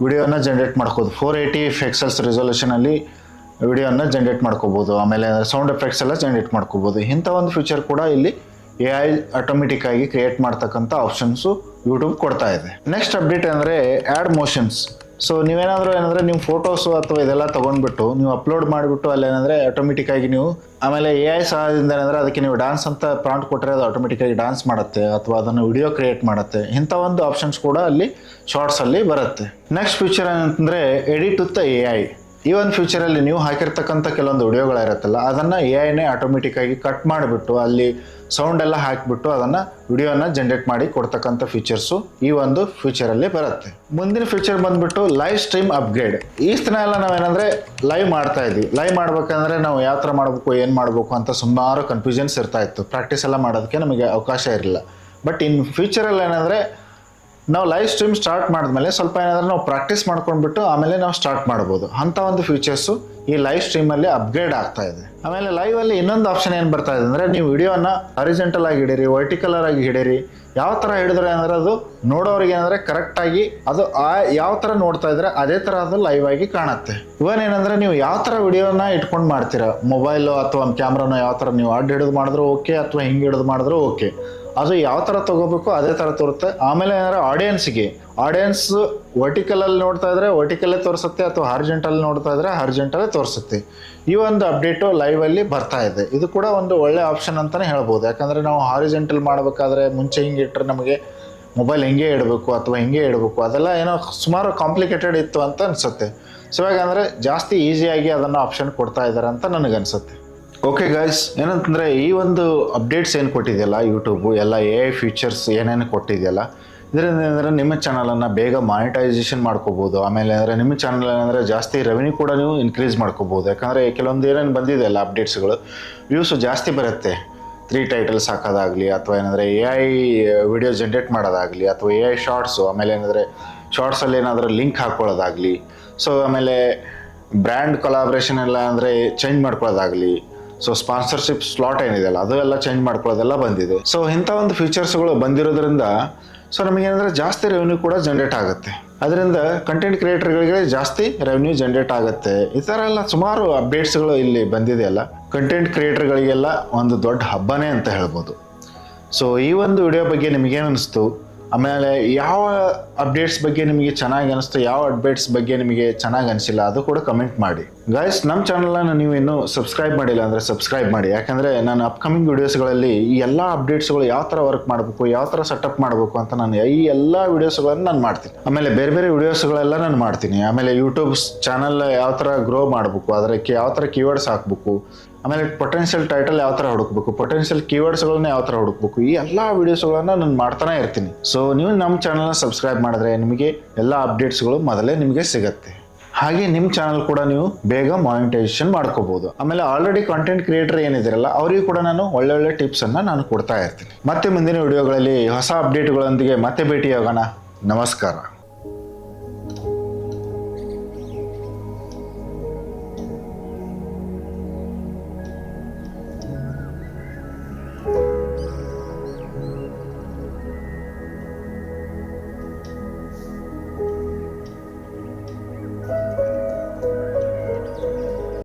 ವಿಡಿಯೋನ ಜನ್ರೇಟ್ ಮಾಡ್ಬೋದು, 480 ಪಿಕ್ಸೆಲ್ಸ್ ರೆಸೊಲ್ಯೂಷನಲ್ಲಿ ವಿಡಿಯೋನ ಜನ್ರೇಟ್ ಮಾಡ್ಕೋಬೋದು. ಆಮೇಲೆ ಸೌಂಡ್ ಎಫೆಕ್ಟ್ಸ್ ಎಲ್ಲ ಜನ್ರೇಟ್ ಮಾಡ್ಕೋಬೋದು. ಇಂಥ ಒಂದು ಫೀಚರ್ ಕೂಡ ಇಲ್ಲಿ AI ಆಟೋಮೆಟಿಕ್ಕಾಗಿ ಕ್ರಿಯೇಟ್ ಮಾಡ್ತಕ್ಕಂಥ ಆಪ್ಷನ್ಸು ಯೂಟ್ಯೂಬ್ ಕೊಡ್ತಾ ಇದೆ. ನೆಕ್ಸ್ಟ್ ಅಪ್ಡೇಟ್ ಅಂದರೆ ಆ್ಯಡ್ ಮೋಷನ್ಸ್. ಸೊ ನೀವೇನಾದರೂ ಏನಂದರೆ ನಿಮ್ಮ ಫೋಟೋಸು ಅಥವಾ ಇದೆಲ್ಲ ತೊಗೊಂಡ್ಬಿಟ್ಟು ನೀವು ಅಪ್ಲೋಡ್ ಮಾಡಿಬಿಟ್ಟು ಅಲ್ಲೇನಂದರೆ ಆಟೋಮೆಟಿಕ್ಕಾಗಿ ನೀವು ಆಮೇಲೆ AI ಸಹಾಯದಿಂದ ಏನಂದರೆ ಅದಕ್ಕೆ ನೀವು ಡಾನ್ಸ್ ಅಂತ ಪ್ರಾಂಪ್ಟ್ ಕೊಟ್ಟರೆ ಅದು ಆಟೋಮೆಟಿಕ್ಕಾಗಿ ಡಾನ್ಸ್ ಮಾಡುತ್ತೆ, ಅಥವಾ ಅದನ್ನು ವಿಡಿಯೋ ಕ್ರಿಯೇಟ್ ಮಾಡುತ್ತೆ. ಇಂಥ ಒಂದು ಆಪ್ಷನ್ಸ್ ಕೂಡ ಅಲ್ಲಿ ಶಾರ್ಟ್ಸಲ್ಲಿ ಬರುತ್ತೆ. ನೆಕ್ಸ್ಟ್ ಫೀಚರ್ ಏನಂತಂದರೆ ಎಡಿಟ್ ವಿತ್ AI. ಈ ಒಂದು ಫ್ಯೂಚರಲ್ಲಿ ನೀವು ಹಾಕಿರ್ತಕ್ಕಂಥ ಕೆಲವೊಂದು ವಿಡಿಯೋಗಳಿರುತ್ತಲ್ಲ, ಅದನ್ನು AI ಆಟೋಮೆಟಿಕ್ಕಾಗಿ ಕಟ್ ಮಾಡಿಬಿಟ್ಟು ಅಲ್ಲಿ ಸೌಂಡ್ ಎಲ್ಲ ಹಾಕಿಬಿಟ್ಟು ಅದನ್ನು ವಿಡಿಯೋನ ಜನ್ರೇಟ್ ಮಾಡಿ ಕೊಡ್ತಕ್ಕಂಥ ಫೀಚರ್ಸು ಈ ಒಂದು ಫ್ಯೂಚರಲ್ಲಿ ಬರುತ್ತೆ. ಮುಂದಿನ ಫ್ಯೂಚರ್ ಬಂದುಬಿಟ್ಟು ಲೈವ್ ಸ್ಟ್ರೀಮ್ ಅಪ್ಗ್ರೇಡ್. ಈ ದಿನ ಎಲ್ಲ ನಾವೇನಂದರೆ ಲೈವ್ ಮಾಡ್ತಾ ಇದ್ವಿ. ಲೈವ್ ಮಾಡ್ಬೇಕಂದ್ರೆ ನಾವು ಯಾವ ಥರ ಮಾಡಬೇಕು, ಏನು ಮಾಡಬೇಕು ಅಂತ ಸುಮಾರು ಕನ್ಫ್ಯೂಷನ್ಸ್ ಇರ್ತಾಯಿತ್ತು. ಪ್ರಾಕ್ಟೀಸ್ ಎಲ್ಲ ಮಾಡೋದಕ್ಕೆ ನಮಗೆ ಅವಕಾಶ ಇರಲಿಲ್ಲ. ಬಟ್ ಇನ್ ಫ್ಯೂಚರಲ್ಲಿ ಏನಂದರೆ ನಾವು ಲೈವ್ ಸ್ಟ್ರೀಮ್ ಸ್ಟಾರ್ಟ್ ಮಾಡಿದ್ಮೇಲೆ ಸ್ವಲ್ಪ ಏನಾದರೂ ನಾವು ಪ್ರಾಕ್ಟೀಸ್ ಮಾಡ್ಕೊಂಡ್ಬಿಟ್ಟು ಆಮೇಲೆ ನಾವು ಸ್ಟಾರ್ಟ್ ಮಾಡ್ಬೋದು. ಅಂಥ ಒಂದು ಫೀಚರ್ಸು ಈ ಲೈವ್ ಸ್ಟ್ರೀಮಲ್ಲಿ ಅಪ್ಗ್ರೇಡ್ ಆಗ್ತಾ ಇದೆ. ಆಮೇಲೆ ಲೈವಲ್ಲಿ ಇನ್ನೊಂದು ಆಪ್ಷನ್ ಏನು ಬರ್ತಾ ಇದೆ ಅಂದರೆ ನೀವು ವಿಡಿಯೋನ ಹಾರಿಜೆಂಟಲ್ ಆಗಿ ಹಿಡೀರಿ, ವರ್ಟಿಕಲರ್ ಆಗಿ ಹಿಡೀರಿ, ಯಾವ ಥರ ಹಿಡಿದ್ರೆ ಅಂದರೆ ಅದು ನೋಡೋರಿಗೆ ಏನಂದರೆ ಕರೆಕ್ಟಾಗಿ ಅದು ಯಾವ ಥರ ನೋಡ್ತಾ ಇದ್ರೆ ಅದೇ ಥರ ಅದು ಲೈವ್ ಆಗಿ ಕಾಣುತ್ತೆ. ಇವನ್ ಏನಂದರೆ ನೀವು ಯಾವ ಥರ ವಿಡಿಯೋನ ಇಟ್ಕೊಂಡು ಮಾಡ್ತೀರಾ, ಮೊಬೈಲು ಅಥವಾ ಕ್ಯಾಮ್ರಾನ ಯಾವ ಥರ ನೀವು ಅಡ್ಡ ಹಿಡಿದು ಮಾಡಿದ್ರೂ ಓಕೆ, ಅಥವಾ ಹಿಂಗೆ ಹಿಡಿದು ಮಾಡಿದ್ರೂ ಓಕೆ, ಅದು ಯಾವ ಥರ ತೊಗೋಬೇಕು ಅದೇ ಥರ ತೋರುತ್ತೆ. ಆಮೇಲೆ ಏನಾದ್ರೆ ಆಡಿಯನ್ಸ್ ವರ್ಟಿಕಲಲ್ಲಿ ನೋಡ್ತಾ ಇದ್ರೆ ವರ್ಟಿಕಲ್ಲೇ ತೋರಿಸುತ್ತೆ, ಅಥವಾ ಹಾರ್ಜೆಂಟಲ್ಲಿ ನೋಡ್ತಾ ಇದ್ರೆ ಹಾರ್ಜೆಂಟಲ್ಲೇ ತೋರಿಸುತ್ತೆ. ಈ ಒಂದು ಅಪ್ಡೇಟು ಲೈವಲ್ಲಿ ಬರ್ತಾ ಇದೆ. ಇದು ಕೂಡ ಒಂದು ಒಳ್ಳೆ ಆಪ್ಷನ್ ಅಂತಲೇ ಹೇಳ್ಬೋದು. ಯಾಕಂದರೆ ನಾವು ಹಾರಿಜೆಂಟಲ್ ಮಾಡಬೇಕಾದ್ರೆ ಮುಂಚೆ ಹಿಂಗೆ ಇಟ್ಟರೆ ನಮಗೆ ಮೊಬೈಲ್ ಹಿಂಗೆ ಇಡಬೇಕು ಅಥವಾ ಹಿಂಗೆ ಇಡಬೇಕು, ಅದೆಲ್ಲ ಏನೋ ಸುಮಾರು ಕಾಂಪ್ಲಿಕೇಟೆಡ್ ಇತ್ತು ಅಂತ ಅನಿಸುತ್ತೆ. ಸೊ ಇವಾಗ ಅಂದರೆ ಜಾಸ್ತಿ ಈಸಿಯಾಗಿ ಅದನ್ನು ಆಪ್ಷನ್ ಕೊಡ್ತಾ ಇದ್ದಾರೆ ಅಂತ ನನಗನ್ಸುತ್ತೆ. ಓಕೆ ಗೈಸ್, ಏನಂತಂದರೆ ಈ ಒಂದು ಅಪ್ಡೇಟ್ಸ್ ಏನು ಕೊಟ್ಟಿದೆಯಲ್ಲ ಯೂಟ್ಯೂಬು, ಎಲ್ಲ AI ಫೀಚರ್ಸ್ ಏನೇನು ಕೊಟ್ಟಿದೆಯಲ್ಲ, ಇದರಿಂದ ಏನಂದರೆ ನಿಮ್ಮ ಚಾನಲನ್ನು ಬೇಗ ಮಾನಿಟೈಸೇಷನ್ ಮಾಡ್ಕೋಬೋದು. ಆಮೇಲೆ ಅಂದರೆ ನಿಮ್ಮ ಚಾನಲ್ ಏನಂದರೆ ಜಾಸ್ತಿ ರೆವೆನ್ಯೂ ಕೂಡ ನೀವು ಇನ್ಕ್ರೀಸ್ ಮಾಡ್ಕೋಬೋದು. ಯಾಕಂದರೆ ಕೆಲವೊಂದು ಏನೇನು ಬಂದಿದೆಯಲ್ಲ ಅಪ್ಡೇಟ್ಸ್ಗಳು, ವ್ಯೂಸು ಜಾಸ್ತಿ ಬರುತ್ತೆ. 3 ಟೈಟಲ್ಸ್ ಹಾಕೋದಾಗಲಿ, ಅಥವಾ ಏನಂದರೆ AI ವಿಡಿಯೋ ಜನ್ರೇಟ್ ಮಾಡೋದಾಗಲಿ, ಅಥವಾ AI ಶಾರ್ಟ್ಸು, ಆಮೇಲೆ ಏನಂದರೆ ಶಾರ್ಟ್ಸಲ್ಲಿ ಏನಾದರೂ ಲಿಂಕ್ ಹಾಕ್ಕೊಳ್ಳೋದಾಗಲಿ, ಸೊ ಆಮೇಲೆ ಬ್ರ್ಯಾಂಡ್ ಕೊಲಾಬ್ರೇಷನ್ ಎಲ್ಲ ಅಂದರೆ ಚೇಂಜ್ ಮಾಡ್ಕೊಳ್ಳೋದಾಗಲಿ, ಸೊ ಸ್ಪಾನ್ಸರ್ಶಿಪ್ ಸ್ಲಾಟ್ ಏನಿದೆಯಲ್ಲ ಅದು ಎಲ್ಲ ಚೇಂಜ್ ಮಾಡ್ಕೊಳ್ಳೋದೆಲ್ಲ ಬಂದಿದೆ. ಸೊ ಇಂಥ ಒಂದು ಫೀಚರ್ಸ್ಗಳು ಬಂದಿರೋದ್ರಿಂದ ಸೊ ನಮಗೇನಂದರೆ ಜಾಸ್ತಿ ರೆವೆನ್ಯೂ ಕೂಡ ಜನ್ರೇಟ್ ಆಗುತ್ತೆ. ಅದರಿಂದ ಕಂಟೆಂಟ್ ಕ್ರಿಯೇಟರ್ಗಳಿಗೆ ಜಾಸ್ತಿ ರೆವೆನ್ಯೂ ಜನ್ರೇಟ್ ಆಗುತ್ತೆ. ಈ ಥರ ಎಲ್ಲ ಸುಮಾರು ಅಪ್ಡೇಟ್ಸ್ಗಳು ಇಲ್ಲಿ ಬಂದಿದೆಯಲ್ಲ, ಕಂಟೆಂಟ್ ಕ್ರಿಯೇಟರ್ಗಳಿಗೆಲ್ಲ ಒಂದು ದೊಡ್ಡ ಹಬ್ಬನೇ ಅಂತ ಹೇಳ್ಬೋದು. ಸೊ ಈ ಒಂದು ವಿಡಿಯೋ ಬಗ್ಗೆ ನಿಮಗೇನು ಅನಿಸ್ತು, ಆಮೇಲೆ ಯಾವ ಅಪ್ಡೇಟ್ಸ್ ಬಗ್ಗೆ ನಿಮಗೆ ಚೆನ್ನಾಗಿ ಅನಿಸ್ತು, ಯಾವ ಅಪ್ಡೇಟ್ಸ್ ಬಗ್ಗೆ ನಿಮಗೆ ಚೆನ್ನಾಗಿ ಅನಿಸಿಲ್ಲ, ಅದು ಕೂಡ ಕಮೆಂಟ್ ಮಾಡಿ. ಗೈಸ್, ನಮ್ಮ ಚಾನಲ್ನ ನೀವು ಇನ್ನೂ ಸಬ್ಸ್ಕ್ರೈಬ್ ಮಾಡಿಲ್ಲ ಅಂದರೆ ಸಬ್ಸ್ಕ್ರೈಬ್ ಮಾಡಿ. ಯಾಕಂದರೆ ನಾನು ಅಪ್ಕಮಿಂಗ್ ವಿಡಿಯೋಸ್ಗಳಲ್ಲಿ ಈ ಎಲ್ಲ ಅಪ್ಡೇಟ್ಸ್ಗಳು ಯಾವ ಥರ ವರ್ಕ್ ಮಾಡಬೇಕು, ಯಾವ ಥರ ಸೆಟಪ್ ಮಾಡಬೇಕು ಅಂತ ನಾನು ಈ ಎಲ್ಲ ವಿಡಿಯೋಸ್ಗಳನ್ನು ನಾನು ಮಾಡ್ತೀನಿ. ಆಮೇಲೆ ಬೇರೆ ಬೇರೆ ವಿಡಿಯೋಸ್ಗಳೆಲ್ಲ ನಾನು ಮಾಡ್ತೀನಿ. ಆಮೇಲೆ ಯೂಟ್ಯೂಬ್ ಚಾನಲ್ ಯಾವ ಥರ ಗ್ರೋ ಮಾಡಬೇಕು, ಅದಕ್ಕೆ ಯಾವ ಥರ ಕೀವರ್ಡ್ಸ್ ಹಾಕಬೇಕು, ಆಮೇಲೆ ಪೊಟೆನ್ಷಿಯಲ್ ಟೈಟಲ್ ಯಾವ ಥರ ಹುಡುಕ್ಬೇಕು, ಪೊಟೆನ್ಷಿಯಲ್ ಕೀವರ್ಡ್ಸ್ಗಳನ್ನ ಯಾವ ಥರ ಹುಡುಕ್ಬೇಕು, ಈ ಎಲ್ಲ ವಿಡಿಯೋಸ್ಗಳನ್ನು ನಾನು ಮಾಡ್ತಾನೆ ಇರ್ತೀನಿ. ಸೊ ನೀವು ನಮ್ಮ ಚಾನಲ್ನ ಸಬ್ಸ್ಕ್ರೈಬ್ ಮಾಡಿದ್ರೆ ನಿಮಗೆ ಎಲ್ಲ ಅಪ್ಡೇಟ್ಸ್ಗಳು ಮೊದಲೇ ನಿಮಗೆ ಸಿಗುತ್ತೆ. ಹಾಗೆ ನಿಮ್ಮ ಚಾನಲ್ ಕೂಡ ನೀವು ಬೇಗ ಮಾನಿಟೈಸೇಷನ್ ಮಾಡ್ಕೋಬಹುದು. ಆಮೇಲೆ ಆಲ್ರೆಡಿ ಕಾಂಟೆಂಟ್ ಕ್ರಿಯೇಟರ್ ಏನಿದಿರಲ್ಲ ಅವರಿಗೂ ಕೂಡ ನಾನು ಒಳ್ಳೊಳ್ಳೆ ಟಿಪ್ಸನ್ನು ನಾನು ಕೊಡ್ತಾ ಇರ್ತೀನಿ. ಮತ್ತೆ ಮುಂದಿನ ವಿಡಿಯೋಗಳಲ್ಲಿ ಹೊಸ ಅಪ್ಡೇಟ್ಗಳೊಂದಿಗೆ ಮತ್ತೆ ಭೇಟಿಯಾಗೋಣ. ನಮಸ್ಕಾರ.